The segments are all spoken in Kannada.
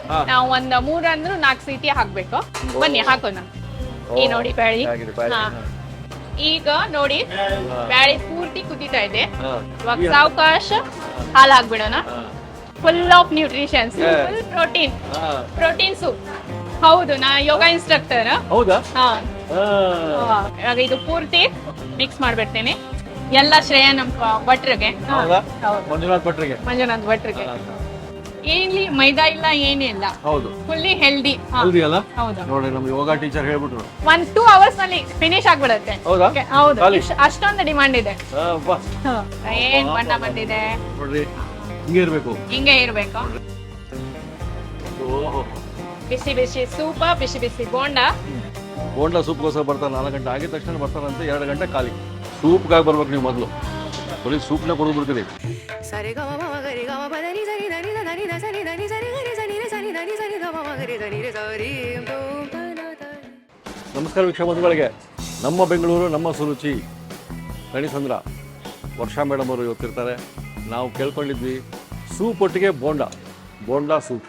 ಹಾ. ನಾವು ಒಂದ್ 3 ಅಂದ್ರೂ 4 ಸೀಟಿ ಹಾಕ್ಬೇಕು. ಬನ್ನಿ ಹಾಕೋಣ. ಈ ನೋಡಿ ಬ್ಯಾಳಿ. ಹಾ. ಈಗ ನೋಡಿ ಬ್ಯಾಳಿ ಪೂರ್ತಿ ಕುದೀತಾ ಇದೆ. ಇವಾಗ ಸಾವಕಾಶ ಹಾಲು ಹಾಕ್ಬಿಡೋಣ. Full of nutritions, full protein soup. ಹೌದು, ನಾ ಯೋಗ ಇನ್ಸ್ಟ್ರಕ್ಟರ್. ಹೌದಾ? ಹಾ. ಇವಾಗ ಇದು ಪೂರ್ತಿ ಮಿಕ್ಸ್ ಮಾಡ್ಬಿಡ್ತೇನೆ. ಎಲ್ಲ ಶ್ರೇಯ ನಮ್ಮ ಭಟ್ರಿಗೆ. ಮಂಜುನಾಥ್ ಭಟ್ರಿಗೆ. ಏನ್ಲಿ ಮೈದಾ ಇಲ್ಲ ಏನಿಲ್ಲ. ಹೌದು, ಫುಲ್ಲಿ ಹೆಲ್ದಿ. ಹೆಲ್ದಿ ಅಲ್ಲ? ಹೌದು. ನೋಡಿ ನಮ್ಮ ಯೋಗ ಟೀಚರ್ ಹೇಳ್ಬಿಟ್ರು 1-2 hours ನಲ್ಲಿ ಫಿನಿಶ್ ಆಗ್ಬಿಡುತ್ತೆ. ಹೌದಾ? ಹೌದು, ಅಷ್ಟೊಂದು ಡಿಮಾಂಡ್ ಇದೆ. ಏನ್ ಬಣ್ಣ ಬಂದಿದೆ ನೋಡ್ರಿ, ಹಿಂಗೆ ಇರ್ಬೇಕು. ಹಿಂಗೆ ಇರ್ಬೇಕು. ಬಿಸಿ ಬಿಸಿ ಸೂಪ, ಬಿಸಿ ಬಿಸಿ ಬೋಂಡಾ. ಬೋಂಡಾ ಸೂಪ್ಗೋಸ್ಕರ ಬರ್ತಾರೆ. 4 ಗಂಟೆ ಆಗಿದ ತಕ್ಷಣ ಬರ್ತಾರಂತೆ. 2 ಗಂಟೆ ಖಾಲಿ. ಸೂಪ್ಗಾಗಿ ಬರ್ಬೇಕು ನೀವು ಮೊದಲು. ಬರೀ ಸೂಪ್ನ ಕೊಡೋದು ಬಿಡ್ತೀರಿ. ನಮಸ್ಕಾರ ವೀಕ್ಷಕ ಬಂಧುಗಳಿಗೆ. ನಮ್ಮ ಬೆಂಗಳೂರು ನಮ್ಮ ಸುರುಚಿ ಕಣಿಸಂದ್ರ ವರ್ಷಾ ಮೇಡಮ್ ಅವರು ಇವತ್ತಿರ್ತಾರೆ. ನಾವು ಕೇಳ್ಕೊಂಡಿದ್ವಿ ಸೂಪ್ ಒಟ್ಟಿಗೆ ಬೋಂಡಾ ಸೂಪ್.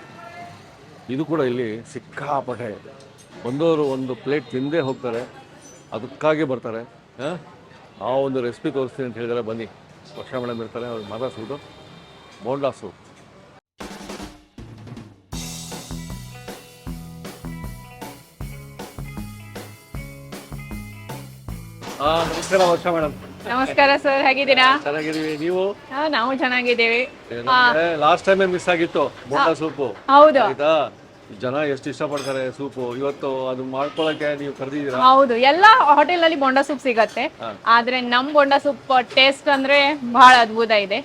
ಇದು ಕೂಡ ಇಲ್ಲಿ ಸಿಕ್ಕಾಪಟ್ಟೆ ಒಂದವರು ಒಂದು ಪ್ಲೇಟ್ ತಿಂದೇ ಹೋಗ್ತಾರೆ. ಅದಕ್ಕಾಗಿ ಬರ್ತಾರೆ. ಆ ಒಂದು ರೆಸಿಪಿ ತೋರಿಸ್ತೀನಿ ಅಂತ ಹೇಳಿದರೆ ಬನ್ನಿ. ವರ್ಷಾ ಮೇಡಮ್ ಇರ್ತಾರೆ, ಅವ್ರಿಗೆ ಮಾತಾಡ್ಸ್ಬಿಟ್ಟು ಬೋಂಡಾ ಸೂಪ್. ನಮಸ್ಕಾರ ವರ್ಷಾ ಮೇಡಮ್. ನಮಸ್ಕಾರ ಸರ್, ಹೇಗಿದ್ದೀರಾ? ಚೆನ್ನಾಗಿದ್ದೀವಿ, ನೀವು? ನಾವು ಚೆನ್ನಾಗಿದ್ದೀವಿ. ಲಾಸ್ಟ್ ಟೈಮ್ ಮಿಸ್ ಆಗಿತ್ತು ಬೋಂಡಾ ಸೂಪು. ಹೌದು, ಆಯ್ತಾ? ಜನ ಎಷ್ಟು ಇಷ್ಟಪಡ್ತಾರೆ ಸೂಪು. ಇವತ್ತು ಅದು ಮಾಡ್ಕೊಳಕ್ಕೆ ನೀವು ಕರೆದಿದ್ದೀರಾ? ಹೌದು. ಎಲ್ಲಾ ಹೋಟೆಲ್ ನಲ್ಲಿ ಬೋಂಡಾ ಸೂಪ್ ಸಿಗತ್ತೆ. ಆದ್ರೆ ನಮ್ ಬೋಂಡಾ ಸೂಪ್ ಟೇಸ್ಟ್ ಅಂದ್ರೆ ಬಹಳ ಅದ್ಭುತ ಇದೆ.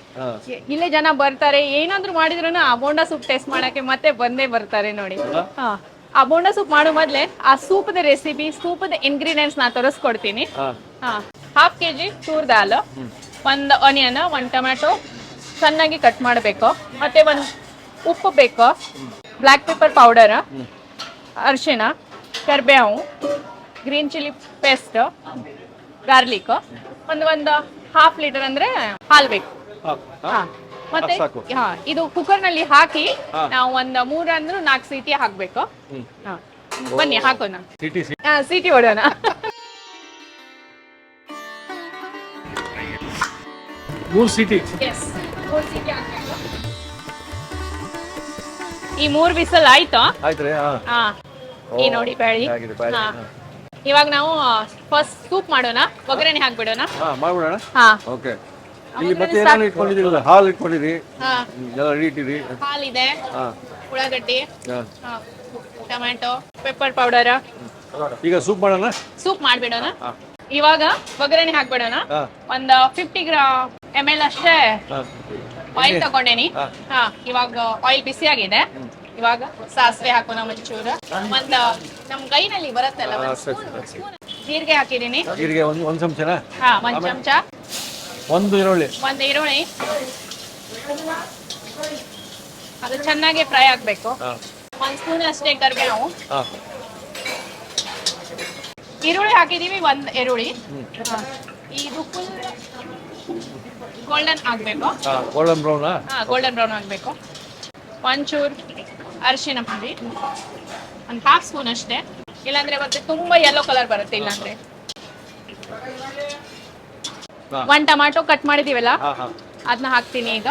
ಇಲ್ಲೇ ಜನ ಬರ್ತಾರೆ, ಏನಾದ್ರು ಮಾಡಿದ್ರು ಆ ಬೋಂಡಾ ಸೂಪ್ ಟೇಸ್ಟ್ ಮಾಡಕ್ಕೆ ಮತ್ತೆ ಬಂದೇ ಬರ್ತಾರೆ ನೋಡಿ. ಆ ಬೋಂಡಾ ಸೂಪ್ ಮಾಡೋ ಮೊದ್ಲೆ ಆ ಸೂಪದ ರೆಸಿಪಿ, ಸೂಪದ ಇಂಗ್ರೀಡಿಯೆಂಟ್ಸ್ ನಾ ತೋರಿಸ್ಕೊಡ್ತೀನಿ. 1/2 kg ಚೂರ್ ದಾಲ್, 1 ಆನಿಯನ್, 1 ಟೊಮ್ಯಾಟೊ ಚೆನ್ನಾಗಿ ಕಟ್ ಮಾಡಬೇಕು. ಮತ್ತೆ 1 ಉಪ್ಪು ಬೇಕು, ಬ್ಲ್ಯಾಕ್ ಪೆಪ್ಪರ್ ಪೌಡರ್, ಅರಿಶಿಣ, ಕರಿಬೇವು, ಗ್ರೀನ್ ಚಿಲ್ಲಿ ಪೇಸ್ಟ್, ಗಾರ್ಲಿಕ್, ಒಂದು 1/2 ಲೀಟರ್ ಅಂದ್ರೆ ಹಾಲು ಬೇಕು. ಮತ್ತೆ ಇದು ಕುಕ್ಕರ್ ನಲ್ಲಿ ಹಾಕಿ ನಾವು 3 ಅಂದ್ರೂ 4 ಸೀಟಿ ಹಾಕ್ಬೇಕು. ಬನ್ನಿ ಹಾಕೋಣ. ಸೀಟಿ ಹೊಡೋಣ. ಮೂರು ಸೀಟಿ ಹಾಕ್ಬೇಕು. ಈ 3 ವಿಸಲ್ ಆಯ್ತು. ಈ ನೋಡಿ ಬ್ಯಾಳಿ. ಇವಾಗ ನಾವು ಫಸ್ಟ್ ಸೂಪ್ ಮಾಡೋಣ. ಒಗ್ಗರಣೆ ಹಾಕ್ಬಿಡೋಣ. ಇಲ್ಲಿ ಮತ್ತೆ ಏನೇನು ಇಟ್ಕೊಂಡಿದ್ದೀರಲ್ಲ? ಹಾಲು ಇಟ್ಕೊಂಡಿರಿ, ಎಲ್ಲ ರೆಡಿ ಇಟ್ಟಿರಿ. ಹಾಲಿದೆ, ಉಳ್ಳಾಗಡ್ಡಿ, ಟೊಮ್ಯಾಟೊ, ಪೆಪ್ಪರ್ ಪೌಡರ್. ಈಗ ಸೂಪ್ ಮಾಡೋಣ. ಸೂಪ್ ಮಾಡ್ಬಿಡೋಣ. ಇವಾಗ ಒಗ್ಗರಣೆ ಹಾಕ್ಬಿಡೋಣ. ಒಂದು 50 ml ಅಷ್ಟೇ ಆಯಿಲ್ ತಗೊಂಡೇನಿ. ಇವಾಗ ಆಯಿಲ್ ಬಿಸಿ ಆಗಿದೆ. ಇವಾಗ ಸಾಸಿವೆ ಹಾಕೋಣ ಒಂಚೂರು. ನಮ್ ಕೈನಲ್ಲಿ ಬರುತ್ತಲ್ಲ ಜೀರಿಗೆ ಹಾಕಿದೀನಿ. ಜೀರಿಗೆ ಒಂದು ಚಮಚನಾ? 1 ಚಮಚ. ಒಂದು ಈರುಳ್ಳಿ. ಅದು ಚೆನ್ನಾಗಿ ಫ್ರೈ ಆಗ್ಬೇಕು. 1 ಸ್ಪೂನ್ ಅಷ್ಟೇ ಕರಿಬೇವು. ಈರುಳ್ಳಿ ಹಾಕಿದೀವಿ, 1 ಈರುಳ್ಳಿ. ಇದು ಫುಲ್ ಗೋಲ್ಡನ್ ಆಗ್ಬೇಕು. Golden brown. ಗೋಲ್ಡನ್ ಬ್ರೌನ್ ಆಗ್ಬೇಕು. ಒಂಚೂರು ಅರಿಶಿನ ಪುಡಿ, 1/2 ಸ್ಪೂನ್ ಅಷ್ಟೇ. ಇಲ್ಲಾಂದ್ರೆ ಮತ್ತೆ ತುಂಬಾ ಯೆಲ್ಲೋ ಕಲರ್ ಬರುತ್ತೆ. ಇಲ್ಲಾಂದ್ರೆ 1 ಟೊಮ್ಯಾಟೊ ಕಟ್ ಮಾಡಿದೀವಲ್ಲ, ಅದನ್ನ ಹಾಕ್ತೀನಿ ಈಗ.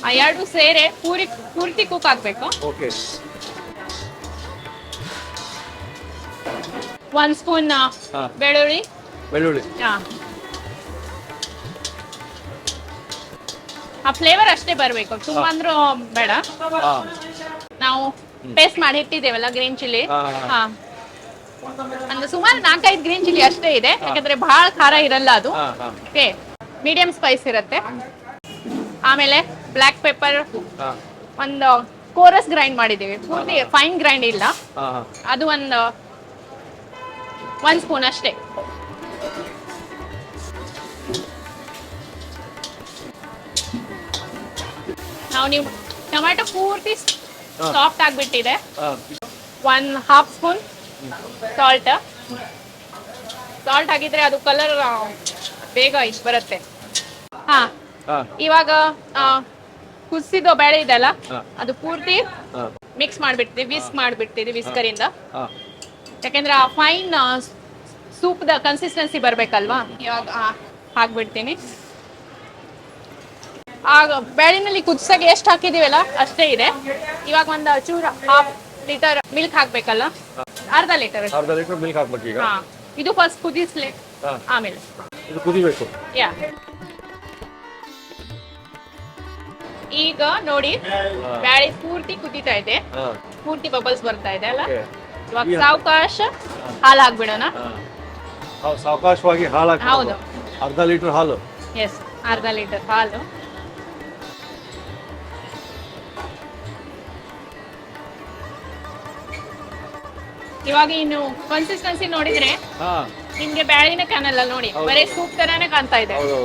ಆ 2 ಸೇರೆ ಪೂರ್ತಿ ಕುಕ್ ಆಗ್ಬೇಕು. 1 ಸ್ಪೂನ್ ಬೆಳ್ಳುಳ್ಳಿ. ಆ ಫ್ಲೇವರ್ ಅಷ್ಟೇ ಬರ್ಬೇಕು, ತುಂಬಾ ಅಂದ್ರೂ ಬೇಡ. ನಾವು ಪೇಸ್ಟ್ ಮಾಡಿ ಇಟ್ಟಿದ್ದೇವಲ್ಲ ಗ್ರೀನ್ ಚಿಲ್ಲಿ, ಅಂದ್ರೆ ಸುಮಾರು 4-5 ಗ್ರೀನ್ ಚಿಲ್ಲಿ ಅಷ್ಟೇ ಇದೆ. ಯಾಕಂದ್ರೆ ಬಹಳ ಖಾರ ಇರಲ್ಲ ಅದು. ಮೀಡಿಯಂ ಸ್ಪೈಸ್ ಇರುತ್ತೆ. ಆಮೇಲೆ ಬ್ಲ್ಯಾಕ್ ಪೆಪ್ಪರ್, ಒಂದು ಕೋರಸ್ ಗ್ರೈಂಡ್ ಮಾಡಿದ್ದೀವಿ, ಪೂರ್ತಿ ಫೈನ್ ಗ್ರೈಂಡ್ ಇಲ್ಲ. ಅದು 1 ಸ್ಪೂನ್ ಅಷ್ಟೇ. ನೀವು ಟೊಮ್ಯಾಟೊ ಪೂರ್ತಿ ಸಾಫ್ಟ್ ಆಗ್ಬಿಟ್ಟಿದೆ. 1/2 ಸ್ಪೂನ್ ಸಾಲ್ಟ್ ಹಾಕಿದ್ರೆ ಅದು ಕಲರ್ ಬೇಗ ಬರುತ್ತೆ. ಇವಾಗ ಕುದಿಸಿದ ಬೇಳೆ ಇದೆಲ್ಲ ಹಾ. ಅದು ಪೂರ್ತಿ ಹಾ ಮಿಕ್ಸ್ ಮಾಡ್ಬಿಡ್ತೀವಿ, ವಿಸ್ಕ್ ಮಾಡ್ಬಿಡ್ತೀವಿ ವಿಸ್ಕರಿಂದ. ಹಾ ಯಾಕೆಂದ್ರೆ ಆ ಫೈನ್ ಸೂಪ್ ದ ಕನ್ಸಿಸ್ಟೆನ್ಸಿ ಬರ್ಬೇಕಲ್ವಾ. ಇವಾಗ ಹಾಕ್ಬಿಡ್ತೀನಿ. ಆಗ ಬೇಳೆನಲ್ಲಿ ಕುದಿಸಾಗ ಎಷ್ಟು ಹಾಕಿದೀವಲ್ಲ ಅಷ್ಟೇ ಇದೆ. ಇವಾಗ ಒಂದು ಚೂರ 1/2 ಲೀಟರ್ ಮಿಲ್ಕ್ ಹಾಕ್ಬೇಕಲ್ಲ, ಅರ್ಧ ಲೀಟರ್. ಅರ್ಧ ಲೀಟರ್ ಮಿಲ್ಕ್ ಹಾಕ್ಬೇಕು ಈಗ. ಹಾ, ಇದು ಫಸ್ಟ್ ಕುದಿಸ್ಲಿ, ಹಾ. ಆಮೇಲೆ ಇದು ಕುದಿಬೇಕು. ಯಾ. ಈಗ ನೋಡಿ ಬ್ಯಾಳಿ ಪೂರ್ತಿ ಕುದೀತಾ ಇದೆ, ಹಾ ಪೂರ್ತಿ ಬಬಲ್ಸ್ ಬರ್ತಾ ಇದೆ ಅಲ್ಲ. Okay. ಇವಾಗ ಸಾವಕಾಶ ಹಾಲು ಹಾಕ್ಬಿಡೋಣ. ಸಾವಕಾಶವಾಗಿ ಹಾಲು ಹಾಕಿ. ಹೌದು. ಅರ್ಧ ಲೀಟರ್ ಹಾಲು. ಎಸ್, ಅರ್ಧ ಲೀಟರ್ ಹಾಲು. ಇವಾಗ ಇನ್ನು ಕನ್ಸಿಸ್ಟೆನ್ಸಿ ನೋಡಿದ್ರೆ ಹಾ ನಿಮ್ಗೆ ಬ್ಯಾಳಿನ ಕಾಣಲ್ಲ ನೋಡಿ, ಹೌದು. ಬರೀ ಸೂಪ್ ತರಾನೇ ಕಾಣ್ತಾ ಇದೆ. ಹೌದು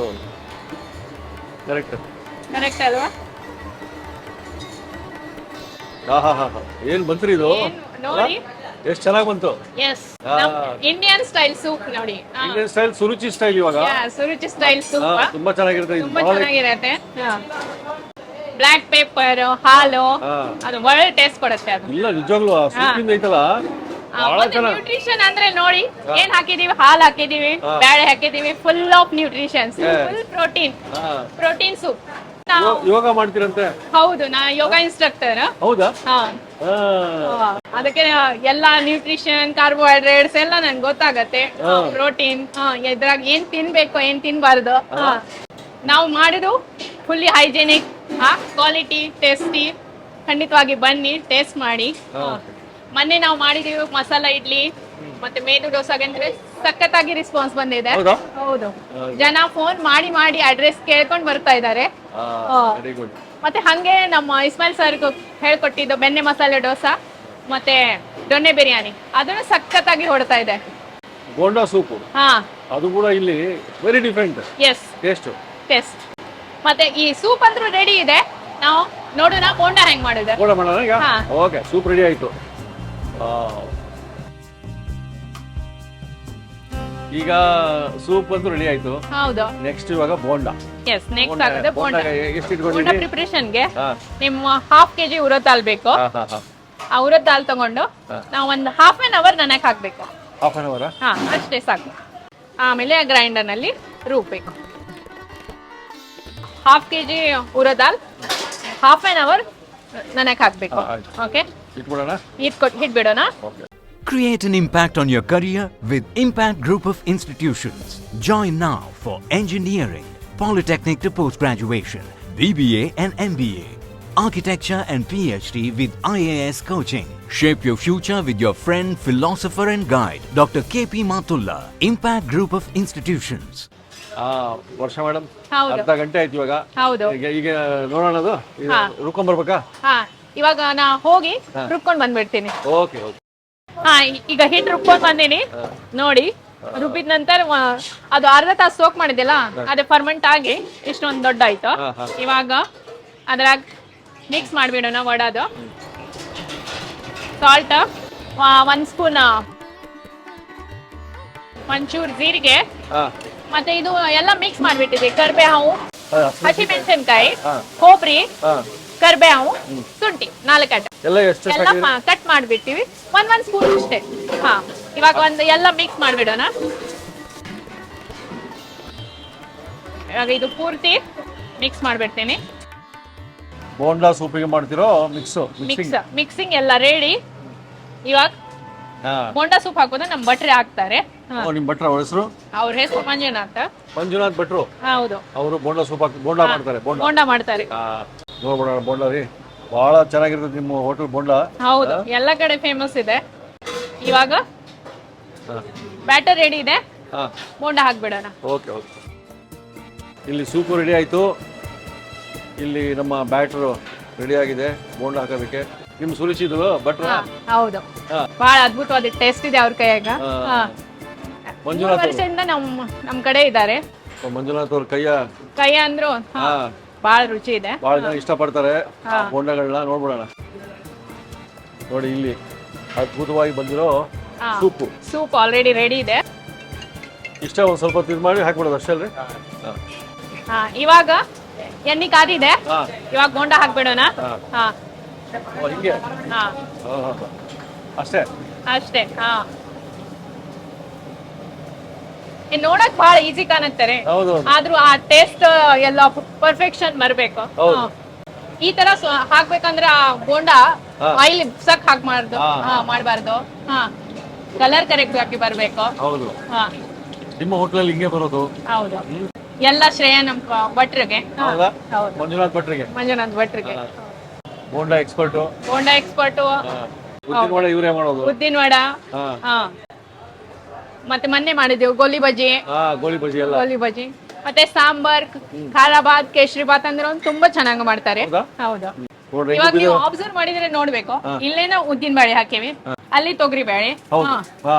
ಕರೆಕ್ಟ್. ಕರೆಕ್ಟ್ ಅಲ್ವಾ? ಹಾ ಹಾ ಹಾ ಏನ್ ಬಂತ್ರಿ ಇದು? ಏನ್ ನೋಡಿ. ಎಷ್ಟು ಚೆನ್ನಾಗಿ ಬಂತು. ಎಸ್, ಇಂಡಿಯನ್ ಸ್ಟೈಲ್ ಸೂಪ್ ನೋಡಿ. ಇಂಡಿಯನ್ ಸ್ಟೈಲ್ ಸುರುಚಿ ಸ್ಟೈಲ್ ಇವಾಗ. ಸುರುಚಿ ಸ್ಟೈಲ್ ಸೂಪ್ ತುಂಬಾ ಚೆನ್ನಾಗಿರುತ್ತೆ. ಇದು ತುಂಬಾ ಬಹಳ ಚೆನ್ನಾಗಿರತ್ತೆ. ಬ್ಲಾಕ್ ಪೇಪರ್, ಹಾಲು, ಹಾ. ಅದು ಒಳ್ಳೆ ಟೇಸ್ಟ್ ಕೊಡುತ್ತೆ ಅದು. ಇಲ್ಲ ನಿಜವಾಗ್ಲೂ ಆ ಸೂಪಿಂದ ಐತಲ್ಲ ಬಹಳ ಚೆನ್ನಾಗಿ. ನ್ಯೂಟ್ರಿಷನ್ ಅಂದ್ರೆ ನೋಡಿ, ಏನ್ ಹಾಕಿದೀವಿ? ಹಾಲು ಹಾಕಿದೀವಿ, ಬ್ಯಾಳೆ ಹಾಕಿದೀವಿ, full of nutrition, full protein soup. Yoga ಮಾಡ್ತೀರಂತೆ? ಹೌದು, ನಾ ಯೋಗ ಇನ್ಸ್ಟ್ರಕ್ಟರ್. ಹೌದಾ? ಹಾ, ಹಾ. ಅದಕ್ಕೆ ಎಲ್ಲಾ ನ್ಯೂಟ್ರಿಷನ್, ಕಾರ್ಬೋಹೈಡ್ರೇಟ್ಸ್ ಎಲ್ಲ ನನ್ಗೆ ಗೊತ್ತಾಗತ್ತೆ. ಪ್ರೋಟೀನ್, ಇದ್ರಾಗ ಏನ್ ತಿನ್ಬೇಕು, ಏನ್ ತಿನ್ಬಾರ್ದು. ನಾವು ಮಾಡಿದ್ದು ಫುಲ್ಲಿ ಹೈಜೆನಿಕ್, ಕ್ವಾಲಿಟಿ, ಟೇಸ್ಟಿ. ಖಂಡಿತವಾಗಿ ಬನ್ನಿ, ಟೇಸ್ಟ್ ಮಾಡಿ. ಮೊನ್ನೆ ನಾವು ಮಾಡಿದೀವಿ ಮಸಾಲಾ ಇಡ್ಲಿ ಮತ್ತೆ ಮೇದು ದೋಸಾಗೆ ಅಂದ್ರೆ ಸಖತ್ತಾಗಿ ರೆಸ್ಪಾನ್ಸ್ ಬಂದಿದೆ. ಹೌದಾ? ಹೌದು, ಜನ ಫೋನ್ ಮಾಡಿ ಮಾಡಿ ಅಡ್ರೆಸ್ ಕೇಳ್ಕೊಂಡು ಬರ್ತಾ ಇದ್ದಾರೆ. Very good. ಮತ್ತೆ ಹಂಗೆ ನಮ್ಮ ಇಸ್ಮಾಯಿಲ್ ಸರ್ ಹೇಳ್ಕೊಟ್ಟಿದ್ದು ಬೆಣ್ಣೆ ಮಸಾಲೆ ಡೋಸಾ ಮತ್ತೆ ದೊಣ್ಣೆ ಬಿರಿಯಾನಿ, ಅದನ್ನು ಸಖತ್ತಾಗಿ ಹೊಡ್ತಾ ಇದೆ. ಬೋಂಡಾ ಸೂಪು ಹಾ, ಅದು ಕೂಡ ಇಲ್ಲಿ ವೆರಿ ಡಿಫ್ರೆಂಟ್ ಎಸ್, ಟೇಸ್ಟ್. ಮತ್ತೆ ಈ ಸೂಪ್ ಅಂತೂ ರೆಡಿ ಇದೆ. ನಾವು ನೋಡೋಣ ಬೋಂಡಾ ಹೆಂಗ್ ಮಾಡಿದೆ. ಬೋಂಡಾ ಮಾಡೋಣ ಈಗ. ಹಾ. ಓಕೆ, ಸೂಪ್ ರೆಡಿ ಆಯ್ತು. ಈಗ ಸೂಪ್ ಅಂತೂ ರೆಡಿ ಆಯ್ತು. ಹೌದು. ನೆಕ್ಸ್ಟ್ ಇವಾಗ ಬೋಂಡಾ. ಎಸ್, ನೆಕ್ಸ್ಟ್ ಆಗುತ್ತೆ ಬೋಂಡಾ. ಎಷ್ಟು ಬೋಂಡಾ ಇಟ್ಕೊಂಡಿದ್ದೀವಿ? ಪ್ರಿಪರೇಷನ್ಗೆ ಹಾ. ನಿಮ್ಮ 1/2 kg ಉರದ್ ದಾಲ್ ಬೇಕು. ಆ ಉರದ್ ದಾಲ್ ತಗೊಂಡು ನಾವು ಒಂದು 1/2 an hour ನೆನೆಕ್ ಹಾಕ್ಬೇಕು. Half an hour. ಹಾ, ಅಷ್ಟೇ ಸಾಕು. ಆಮೇಲೆ ಗ್ರೈಂಡರ್ ನಲ್ಲಿ ರುಬ್ಬೇಕು. 1/2 kg ಉರದ್ ದಾಲ್ 1/2 an hour ನೆನೆಕ್ ಹಾಕ್ಬೇಕು. ಓಕೆ, ಇಟ್ಬಿಡೋಣ. ಹಿಟ್ಬಿಡೋಣ. Okay. Create an impact on your career with Impact Group of Institutions. Join now for engineering, polytechnic to post-graduation, BBA and MBA, architecture and PhD with IAS coaching. Shape your future with your friend, philosopher and guide, Dr. KP Matulla. Impact Group of Institutions. ವರ್ಷ ಮೇಡಮ್, ಹೌದು. ಅರ್ಧ ಗಂಟೆ ಆಯ್ತು ಇವಾಗ. ಹೌದು. ಈಗ ನೋಡೋಣ, ಅದು ಹಾ. ರುಬ್ಕೊಂಡ್ಬರ್ಬೇಕಾ? ಹಾ, ಇವಾಗ ನಾ ಹೋಗಿ ರುಬ್ಕೊಂಡ್ ಬಂದ್ಬಿಡ್ತೀನಿ. Okay okay. ಹಾ, ಈಗ ಹಿಟ್ ರುಬ್ಕೊಂಡ್ ಬಂದೀನಿ ನೋಡಿ. ರುಬ್ಬಿದ ನಂತರ ಅದು ಅರ್ಧ ತಾಸು ಸೋಕ್ ಮಾಡಿದ್ಯಲ್ಲ, ಅದೇ ಫರ್ಮೆಂಟ್ ಆಗಿ ಇಷ್ಟೊಂದು ದೊಡ್ಡ ಆಯ್ತು. ಇವಾಗ ಅದ್ರಾಗ ಮಿಕ್ಸ್ ಮಾಡ್ಬಿಡೋಣ ವಡಾದು. ಸಾಲ್ಟ್ 1 ಸ್ಪೂನ್, ಒಂಚೂರು ಜೀರಿಗೆ, ಮತ್ತೆ ಇದು ಎಲ್ಲ ಮಿಕ್ಸ್ ಮಾಡ್ಬಿಟ್ಟಿದೆ. ಕರಿಬೇವು, ಹಸಿಮೆಣಸಿನ್ಕಾಯಿ, ಕೊಬ್ಬರಿ, ಕರಿಬೇವು, ಶುಂಠಿ 4 ಕಟ್ ಎಲ್ಲ ಎಷ್ಟು ಎಲ್ಲ ಕಟ್ ಮಾಡ್ಬಿಟ್ಟಿವಿ. 1 ಸ್ಪೂನ್ ಅಷ್ಟೇ. ಹಾ, ಇವಾಗ ಎಲ್ಲ ಮಿಕ್ಸ್ ಮಾಡ್ಬಿಡೋಣ. ಇವಾಗ ಇದು ಪೂರ್ತಿ ಮಿಕ್ಸ್ ಮಾಡ್ಬಿಡ್ತೀನಿ. ಬೋಂಡಾ ಸೂಪಿಗೆ ಮಾಡ್ತಿರೋ ಮಿಕ್ಸಿಂಗ್ ಎಲ್ಲ ರೆಡಿ. ಇವಾಗ ಬೋಂಡಾ ಸೂಪ್ ಹಾಕೋದು ನಮ್ಮ ಭಟ್ರೆ ಹಾಕ್ತಾರೆ. ನಿಮ್ ಭಟ್ರ ಹೆಸರು? ಅವ್ರ ಹೆಸರು ಮಂಜುನಾಥ್ ಭಟ್ರು. ಹೌದು, ಅವರು ಬೋಂಡಾ ಸೂಪ್ ಹಾಕಿ ಬೋಂಡಾ ಮಾಡ್ತಾರೆ. ಬೋಂಡಾ ಮಾಡ್ತಾರೆ. ನೋಡ್ಬೋಣ ಬೋಂಡಾ ರೀ, ಬಹಳ ಚೆನ್ನಾಗಿರ್ತದೆ ನಿಮ್ಮ ಹೋಟೆಲ್ ಬೋಂಡಾ. ಹೌದು, ಎಲ್ಲ ಕಡೆ ಫೇಮಸ್ ಇದೆ. ಇವಾಗ ಬ್ಯಾಟರ್ ರೆಡಿ ಇದೆ, ಬೋಂಡಾ ಹಾಕ್ಬಿಡೋಣ. Okay okay. ಇಲ್ಲಿ ಸೂಪ್ ರೆಡಿ ಆಯ್ತು, ಇಲ್ಲಿ ನಮ್ಮ ಬ್ಯಾಟರ್ ರೆಡಿ ಆಗಿದೆ ಬೋಂಡಾ ಹಾಕೋದಕ್ಕೆ. ನಿಮ್ ಸುರುಚಿದು ಭಟ್ರ? ಹೌದು, ಬಹಳ ಅದ್ಭುತವಾದ ಟೇಸ್ಟ್ ಇದೆ ಅವ್ರ ಕೈಯಾಗ. ಮಂಜುನಾಥ್ ವರ್ಷದಿಂದ ನಮ್ ಕಡೆ ಇದ್ದಾರೆ. ಮಂಜುನಾಥ್ ಅವ್ರ ಕೈ ಅಂದ್ರು ಬಹಳ ರುಚಿ ಇದೆ. ಬಹಳ ಜನ ಇಷ್ಟಪಡ್ತಾರೆ ಬೋಂಡಾಗಳನ್ನ. ನೋಡ್ಬಿಡೋಣ ನೋಡಿ, ಇಲ್ಲಿ ಅದ್ಭುತವಾಗಿ ಬಂದಿರೋ ಸೂಪ್ ಆಲ್ರೆಡಿ ರೆಡಿ ಇದೆ. ಇಷ್ಟ ಒಂದ್ ಸ್ವಲ್ಪ ಇದು ಮಾಡಿ ಹಾಕ್ಬಿಡೋದು ಅಷ್ಟೇ ಅಲ್ರಿ? ಇವಾಗ ಎಣ್ಣೆ ಕಾದಿದೆ, ಹಾ. ಇವಾಗ ಬೋಂಡ ಹಾಕ್ಬಿಡೋಣ. ಹಾ. ಹಾ ಓ, ಹಿಂಗೆ ಹಾ ಅಷ್ಟೇ. ಅಷ್ಟೇ. ಹಾ ನೋಡಕ್ ಬಹಳ ಈಸಿ ಕಾಣುತ್ತಾರೆ, ಹೌದು ಹೌದು. ಆದ್ರೂ ಆ ಟೇಸ್ಟ್ ಎಲ್ಲ ಪರ್ಫೆಕ್ಷನ್ ಬರ್ಬೇಕು. ಹೌದು. ಹಾ. ಈ ತರ ಹಾಕ್ಬೇಕಂದ್ರೆ ಆ ಬೋಂಡ ಹಾ. ಆಯಿಲ್ ಸಕ್ ಹಾಕ್ಬಾರ್ದು. ಹಾ. ಹಾ ಮಾಡ್ಬಾರ್ದು. ಹಾ ಕಲರ್ ಕರೆಕ್ಟ್ ಆಗಿ ಬರ್ಬೇಕು. ಹೌದು. ಹಾ ನಿಮ್ಮ ಹೋಟ್ಲಲ್ಲಿ ಹಿಂಗೆ ಬರೋದು? ಹೌದು. ಎಲ್ಲ ಶ್ರೇಯ ನಮ್ ಭಟ್ರಿಗೆ. ಹಾ. ಹೌದಾ? ಹೌದು, ಮಂಜುನಾಥ್ ಭಟ್ರಿಗೆ. ಮಂಜುನಾಥ್ ಭಟ್ರಿಗೆ. ಹಾ. ಬೋಂಡ ಎಕ್ಸ್ಪರ್ಟು. ಬೋಂಡ ಎಕ್ಸ್ಪರ್ಟ್, ಉದ್ದಿನ ವಡೆ ಇವರೇ ಮಾಡೋದು. ಉದ್ದಿನ ವಡ. ಹಾ. ಹಾ ಮತ್ತೆ ಮೊನ್ನೆ ಮಾಡಿದೆವು ಗೋಲಿ ಬಜ್ಜಿ. ಹಾ, ಗೋಳಿ ಬಜ್ಜಿ ಎಲ್ಲ. ಗೋಲಿ ಬಜ್ಜಿ ಮತ್ತೆ ಸಾಂಬಾರ್, ಖಾರಾಬಾದ್, ಕೇಸರಿ ಬಾತ್ ಅಂದ್ರೆ ಒಂದು ತುಂಬಾ ಚೆನ್ನಾಗಿ ಮಾಡ್ತಾರೆ. ಹೌದಾ? ಹೌದು. ನೋಡ್ರಿ ಇವಾಗ ಹೆಂಗ್ ನೀವು ಬಿದ್ದಿದೆ? ಅಬ್ಸರ್ವ್ ಮಾಡಿದ್ರೆ ನೋಡ್ಬೇಕು, ಹಾ. ಇಲ್ಲೇನೋ ಉದ್ದಿನ ಬೇಳೆ ಹಾಕಿವಿ, ಅಲ್ಲಿ ತೊಗರಿ ಬೇಳೆ. ಹೌದು. ಹಾ,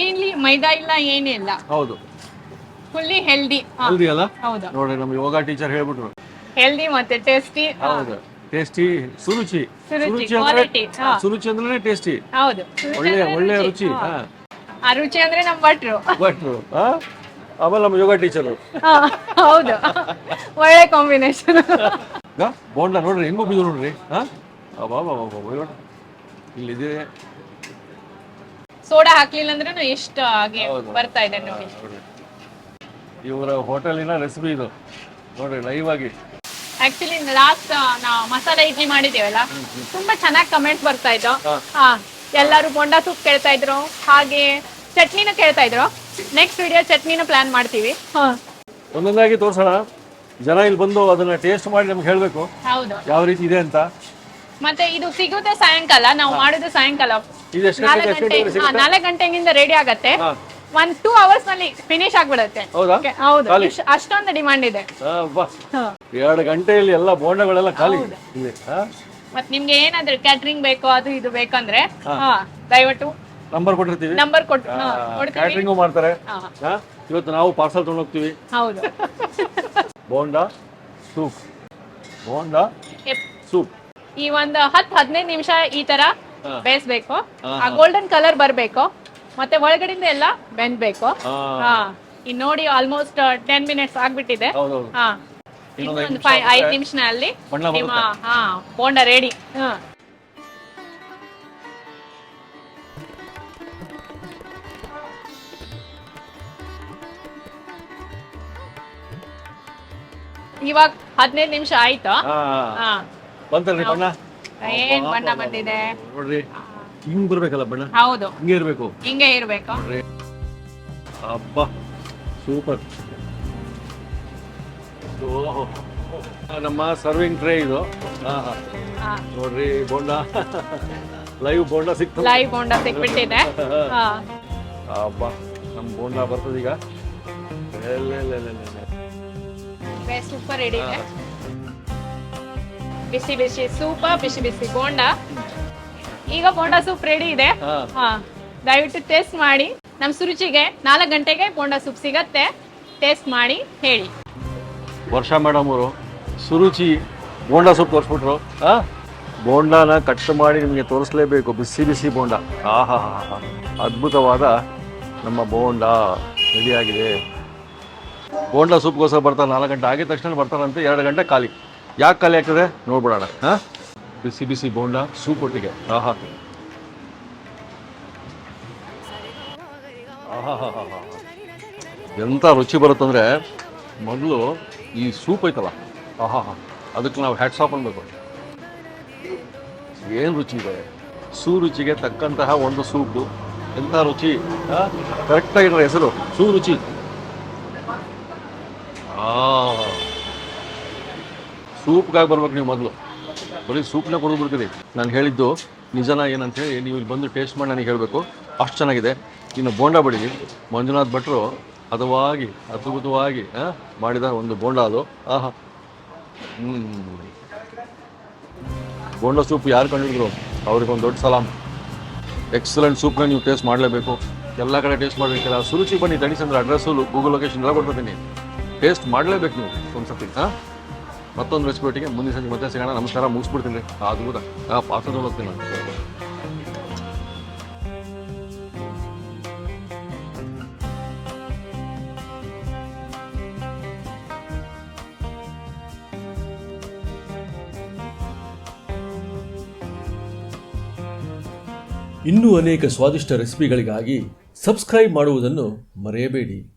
ಇಲ್ಲಿ ಮೈದಾ ಇಲ್ಲ, ಏನಿಲ್ಲ, ಹೌದು. Fully healthy. ಹೆಲ್ದಿ ಅಲ್ಲ? ಹೌದು, ನೋಡ್ರಿ ನಮ್ಮ ಯೋಗ ಟೀಚರ್ ಹೇಳ್ಬಿಟ್ರು. ಹೆಲ್ದಿ ಮತ್ತೆ ಟೇಸ್ಟಿ. ಹೌದು. ಟೇಸ್ಟಿ, ಸುರುಚಿ. ಸುರುಚಿ, ಸುರುಚಿ ಅಂದ್ರೆ quality. ಹಾ. ಸುರುಚಿ ಅಂದ್ರೆ ಟೇಸ್ಟಿ. ಹೌದು, ಒಳ್ಳೆ ರುಚಿ. ಹಾ. ಹಾ. ಆ ರುಚಿ ಅಂದ್ರೆ ನಮ್ ಭಟ್ರು. ಭಟ್ರು. ಹಾ, ಆಮೇಲೆ ನಮ್ಮ ಯೋಗ ಟೀಚರು. ಹಾ, ಹೌದು, ಒಳ್ಳೆ ಕಾಂಬಿನೇಷನ್. ಬೋಂಡ ನೋಡ್ರಿ ಹೆಂಗೂ ಬಿದ್ದು ನೋಡ್ರಿ. ಹಾ, ಅಬ್ಬಾ ಇಲ್ಲಿದೆ. ಸೋಡಾ ಹಾಕ್ಲಿಲ್ಲ ಅಂದ್ರೆ ಎಷ್ಟು ಹಾಗೆ ಹೌದು. ಬರ್ತಾ ಇದೆ ನೋಡಿ. ನೋಡ್ರಿ ಇವರ ಹೋಟೆಲಿನ ರೆಸಿಪಿ ಇದು ನೋಡ್ರಿ ಲೈವ್ ಆಗಿ. ಆಕ್ಚುಲಿ ಲಾಸ್ಟ್ ನಾವು ಮಸಾಲೆ ಇಡ್ಲಿ ಮಾಡಿದೇವಲ್ಲ, ತುಂಬಾ ಚೆನ್ನಾಗಿ ಕಮೆಂಟ್ಸ್ ಬರ್ತಾ ಇತ್ತು. ಹಾ. ಹಾ ಎಲ್ಲರೂ ಬೋಂಡಾ ಸೂಪ್ ಕೇಳ್ತಾ ಇದ್ರು, ಹಾಗೆ ಚಟ್ನಿನ ಕೇಳ್ತಾ ಇದ್ರು. ನೆಕ್ಸ್ಟ್ ವಿಡಿಯೋ ಚಟ್ನಿನ ಪ್ಲಾನ್ ಮಾಡ್ತೀವಿ. ಹಾ ಒಂದೊಂದಾಗಿ ತೋರ್ಸೋಣ. ಜನ ಇಲ್ಲಿ ಬಂದು ಅದನ್ನ ಟೇಸ್ಟ್ ಮಾಡಿ ನಮ್ಗೆ ಹೇಳ್ಬೇಕು ಹೌದು. ಯಾವ ರೀತಿ ಇದೆ ಅಂತ. ಮತ್ತೆ ಇದು ಸಿಗುತ್ತೆ ಸಾಯಂಕಾಲ, ನಾವು ಮಾಡೋದು ಸಾಯಂಕಾಲ ಇದು ಎಷ್ಟು ಗಂಟೆಗೆ ಸಿಗುತ್ತೆ? 4 ಗಂಟೆಗಿಂದ ರೆಡಿ ಆಗತ್ತೆ. ಹಾ. 1-2 hours ನಲ್ಲಿ ಫಿನಿಶ್ ಆಗ್ಬಿಡತ್ತೆ. ಹೌದಾ? Okay, ಹೌದು. ಖಾಲಿ? ಅಷ್ಟೊಂದು ಡಿಮಾಂಡ್ ಇದೆ. ಬಾ 2 ಗಂಟೆಯಲ್ಲಿ ಎಲ್ಲ ಬೋಂಡಗಳೆಲ್ಲ ಖಾಲಿ ಹೌದು. ಇಲ್ಲಿ. ಹಾ? ಮತ್ ನಿಮ್ಗೆ ಏನಾದ್ರು ಕ್ಯಾಟ್ರಿಂಗ್ ಬೇಕು, ಅದು ಇದು ಬೇಕಂದ್ರೆ ಹಾ. ಹಾ ದಯವಿಟ್ಟು ನಂಬರ್ ಕೊಟ್ಟಿರ್ತೀವಿ. ನಂಬರ್ ಕೊಡ್ತೀವಿ. ಕ್ಯಾಟ್ರಿಂಗು ಮಾಡ್ತಾರೆ. ಹಾ. ಹಾ? ಇವತ್ತು ನಾವು ಪಾರ್ಸಲ್ ತಗೊಂಡು ಹೋಗ್ತೀವಿ. ಹೌದು. ಬೋಂಡ ಸೂಪ್. ಬೋಂಡ ಎಪ್- ಸೂಪ್. ಈ ಒಂದು 10-15 ನಿಮಿಷ ಈ ತರ ಹಾ. ಬೇಯಿಸ್ಬೇಕು. ಹಾ, ಆ ಗೋಲ್ಡನ್ ಕಲರ್ ಬರ್ಬೇಕು, ಮತ್ತೆ ಒಳಗಡೆಯಿಂದ ಎಲ್ಲ ಬೆಂದ್ಬೇಕು. ಹಾ. ಹಾ ಈಗ ನೋಡಿ ಆಲ್ಮೋಸ್ಟ್ 10 minutes ಆಗ್ಬಿಟ್ಟಿದೆ. ಹೌದೌದು. ಹಾ ಇನ್ನೊಂದು ಇನ್ನೊಂದು 5 5 ನಿಮಿಷನಲ್ಲಿ ಬಣ್ಣ ನಿಮ್ಮ ಬರುತ್ತೆ. ಹಾ ಬೋಂಡ ರೆಡಿ. ಹಾ ಇವಾಗ 15 ನಿಮಿಷ ಆಯ್ತು. ಹಾ. ಹಾ ಬಂತಲ್ರಿ ಬಣ್ಣ? ಏನ್ ಬಣ್ಣ ಬಂದಿದೆ ನೋಡ್ರಿ ಹಿಂಗ್ ಬರ್ಬೇಕಲ್ಲ ಬಣ್ಣ, ಹೌದು, ಹಿಂಗೆ ಇರ್ಬೇಕು. ಹಿಂಗೆ ಇರ್ಬೇಕು. ನೋಡ್ರಿ ಅಬ್ಬಾ ಸೂಪರ್. ಓಹೋ, ನಮ್ಮ ಸರ್ವಿಂಗ್ ಟ್ರೇ ಇದು. ಹಾ ಹಾ ಹಾ ನೋಡ್ರಿ ಬೋಂಡ ಲೈವ್ ಬೋಂಡ ಸಿಕ್ತು. ಲೈವ್ ಬೋಂಡ ಸಿಕ್ಬಿಟ್ಟಿದೆ. ಹಾ ಅಬ್ಬಾ ನಮ್ಮ ಬೋಂಡ ಬರ್ತದೀಗ. ಸೂಪರ್ ರೆಡಿ ಇದೆ. ಬಿಸಿ ಬಿಸಿ ಸೂಪ, ಬಿಸಿ ಬಿಸಿ ಬೋಂಡ. ಈಗ ಬೋಂಡ ಸೂಪ್ ರೆಡಿ ಇದೆ. ಹಾ. ಹಾ ದಯವಿಟ್ಟು ಟೇಸ್ಟ್ ಮಾಡಿ. ನಮ್ ಸುರುಚಿಗೆ 4 ಗಂಟೆಗೆ ಬೋಂಡ ಸೂಪ್ ಸಿಗತ್ತೆ. ಟೇಸ್ಟ್ ಮಾಡಿ ಹೇಳಿ. ವರ್ಷಾ ಮೇಡಮ್ ಅವರು ಸುರುಚಿ ಬೋಂಡ ಸೂಪ್ ತೋರಿಸ್ಬಿಟ್ರು. ಹಾ, ಬೋಂಡನ ಕಟ್ ಮಾಡಿ ನಿಮಗೆ ತೋರಿಸ್ಲೇಬೇಕು. ಬಿಸಿ ಬಿಸಿ ಬೋಂಡ. ಆಹಾ ಹಾ ಹಾ, ಅದ್ಭುತವಾದ ನಮ್ಮ ಬೋಂಡ ರೆಡಿಯಾಗಿದೆ. ಬೋಂಡ ಸೂಪ್ಗೋಸ್ಕರ ಬರ್ತಾರೆ. 4 ಗಂಟೆ ಆಗಿದ ತಕ್ಷಣ ಬರ್ತಾರಂತೆ. 2 ಗಂಟೆ ಖಾಲಿ. ಯಾಕೆ ಖಾಲಿ ಆಗ್ತದೆ ನೋಡ್ಬಿಡೋಣ. ಹಾಂ, ಬಿಸಿ ಬಿಸಿ ಬೋಂಡ ಸೂಪ್ ಒಟ್ಟಿಗೆ. ಆಹಾ ಆಹಾ ಹಾ ಹಾ ಹಾ, ಎಂಥ ರುಚಿ ಬರುತ್ತಂದರೆ, ಮೊದಲು ಈ ಸೂಪ್ ಐತಲ್ಲ, ಆಹಾ ಹಾ, ಅದಕ್ಕೆ ನಾವು ಹ್ಯಾಟ್ಸ್ ಆಫ್ ಅನ್ಬೇಕು. ಏನು ರುಚಿ ಇದೆ. ಸುರುಚಿಗೆ ತಕ್ಕಂತಹ ಒಂದು ಸೂಪು. ಎಂಥ ರುಚಿ. ಕರೆಕ್ಟಾಗಿರೋ ಹೆಸರು ಸುರುಚಿ. ಸೂಪ್ಗಾಗಿ ಬರ್ಬೇಕು ನೀವು ಮೊದಲು. ಬರೀ ಸೂಪ್ನ ಕೊಡೋದು ಬಿಡ್ತೀರಿ. ನಾನು ಹೇಳಿದ್ದು ನಿಜನ ಏನಂತೇಳಿ ನೀವು ಇಲ್ಲಿ ಬಂದು ಟೇಸ್ಟ್ ಮಾಡಿ ನನಗೆ ಹೇಳಬೇಕು. ಅಷ್ಟು ಚೆನ್ನಾಗಿದೆ. ಇನ್ನು ಬೋಂಡ ಬಡಿ ಮಂಜುನಾಥ್ ಭಟ್ರು ಹದವಾಗಿ ಅದ್ಭುತವಾಗಿ ಮಾಡಿದ ಒಂದು ಬೋಂಡ ಅದು. ಆಹಾ, ಬೋಂಡ ಸೂಪ್ ಯಾರು ಕಂಡಿದ್ರು ಅವ್ರಿಗೊಂದು ದೊಡ್ಡ ಸಲಾಮ್. ಎಕ್ಸಲೆಂಟ್ ಸೂಪ್ನ ನೀವು ಟೇಸ್ಟ್ ಮಾಡಲೇಬೇಕು. ಎಲ್ಲ ಕಡೆ ಟೇಸ್ಟ್ ಮಾಡಬೇಕಿಲ್ಲ. ಸುರುಚಿ ಬನ್ನಿ, ತಣಿಸಂದ್ರೆ ಅಡ್ರೆಸ್ಸು, ಗೂಗಲ್ ಲೊಕೇಶನ್ ಎಲ್ಲ ಕೊಡ್ತೀನಿ. ಟೇಸ್ಟ್ ಮಾಡಲೇಬೇಕು ನೀವು ಒಂದ್ಸತಿ. ಹಾಂ, ಮತ್ತೊಂದು ರೆಸಿಪಿ ಒಟ್ಟಿಗೆ ಮುಂದಿನ ಸಂಜೆ ಮತ್ತೆ ಸಿಗೋಣ. ನಮಸ್ಕಾರ. ಮುಗಿಸ್ಬಿಡ್ತೀನಿ ರೀ. ಅದ್ಭುತ. ಪಾತ್ರ ಹೋಗ್ತೀನಿ ನಾನು. ಇನ್ನೂ ಅನೇಕ ಸ್ವಾದಿಷ್ಟ ರೆಸಿಪಿಗಳಿಗಾಗಿ ಸಬ್ಸ್ಕ್ರೈಬ್ ಮಾಡುವುದನ್ನು ಮರೆಯಬೇಡಿ.